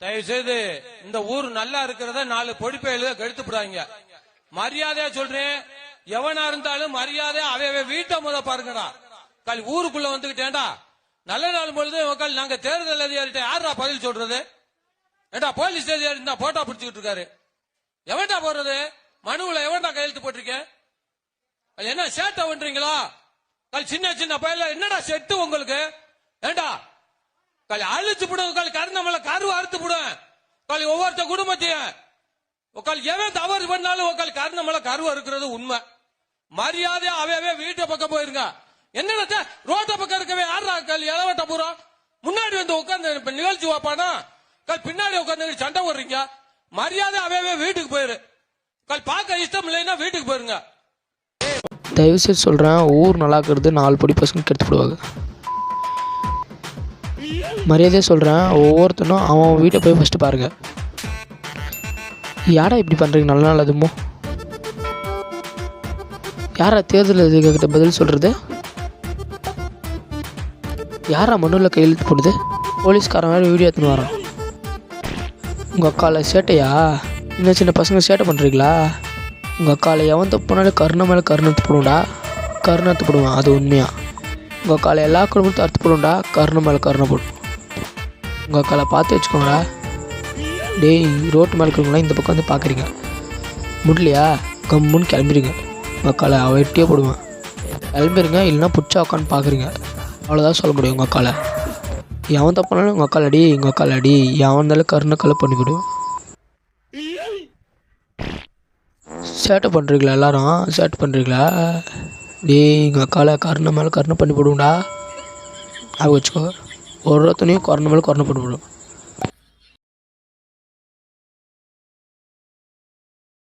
தயவு செய்து இந்த ஊர் நல்லா இருக்கிறத 4 பொடிப்பையில கெடுத்துப்படாங்க. மரியாதையா சொல்றேன், எவனா இருந்தாலும் மரியாதை அவைய வீட்டை முத பாருங்கடா. ஊருக்குள்ள வந்துகிட்டேன்டா நல்ல நாள் பொழுது நாங்க தேர்தல் அதிகாரிட்ட யாரா பதில் சொல்றது? ஏண்டா போலீஸ் அதிகாரி தான் போட்டோ பிடிச்சிட்டு இருக்காரு. எவன்டா போறது? மனுவுல எவன்டா கையெழுத்து போட்டிருக்கேன்? என்ன சேட்டை பண்றீங்களா? சின்ன சின்ன பையல என்னடா செட்டு உங்களுக்கு? ஏண்டா அழிச்சு போடுவோம், கருணமல கருவு அறுத்து போடுவேன். ஒவ்வொருத்த குடும்பத்தையும் எவன் தவறு பண்ணாலும் கருணமல கருவு இருக்கிறது உண்மை. மரியாதையா அவையவே வீட்டை பக்கம் போயிருங்க. என்ன ரோட்ட பக்கம் இருக்கவே யாரா இளவட்ட பூரா முன்னாடி வந்து உட்காந்து நிகழ்ச்சி வைப்பானா? பின்னாடி உட்காந்து சண்டை போடுறீங்க. மரியாதை அவையவே வீட்டுக்கு போயிரு. பார்க்க இஷ்டம் இல்லைன்னா வீட்டுக்கு போயிருங்க. தயவுசெய்து சொல்கிறேன், ஊர் நல்லா இருக்கிறது 4 பொடி பசங்க கெடுத்துப்படுவாங்க. மரியாதையாக சொல்கிறேன், ஒவ்வொருத்தனும் அவன் வீட்டை போய் ஃபஸ்ட்டு பாருங்கள். யாரா இப்படி பண்ணுறீங்க? நல்ல நாள் அதுமோ யாரா தேர்தல் அதிகாரிகிட்ட பதில் சொல்கிறது? யாரா மண்ணில் கையெழுத்து போடுது? போலீஸ்காரன் வேறு வீடியோ எடுத்துன்னு வரான். உங்கள் அக்காவில் சேட்டையா? இன்னும் சின்ன பசங்க சேட்டை பண்ணுறீங்களா? உங்கள் அக்காவில் எவன் தப்புனாலும் கருணை மேலே கருணத்து போடும்டா. கருணத்து போடுவான், அது உண்மையா. உங்கள் அக்காவில் எல்லா குடும்பத்தையும் அறுத்து போடும்டா. கருணை மேலே கருணை போடும். உங்கள் அக்காவில் பார்த்து வச்சுக்கோங்கடா. டேய், ரோட்டு மேலே இருக்கிறவங்களாம் இந்த பக்கம் வந்து பார்க்குறீங்க, முடியலையா? கம்முன்னு கிளம்பிடுங்க. உங்கள் அக்காவில் அவள் எட்டியே போடுவான். கிளம்பிடுங்க, இல்லைன்னா புடிச்சா உட்காந்து பார்க்குறீங்க. அவ்வளோதான் சொல்ல முடியும். உங்கள் அக்காவில் எவன் தப்புனாலும் உங்கள் அக்கால் அடி, எங்கள் அக்கால் அடி. எவன் இருந்தாலும் கருணை கலை பண்ணிவிடுவோம். சேட்டை பண்ணுறீங்களா? எல்லாரும் சேட்டை பண்ணுறீங்களா? டேய், எங்கள் அக்காவில் கருணை மேலே கருணை பண்ணி போடுவோம்டா. அது வச்சுக்கோ, ஒருத்தனையும் கருணை மேலே கருணை பண்ணி போடுவோம்.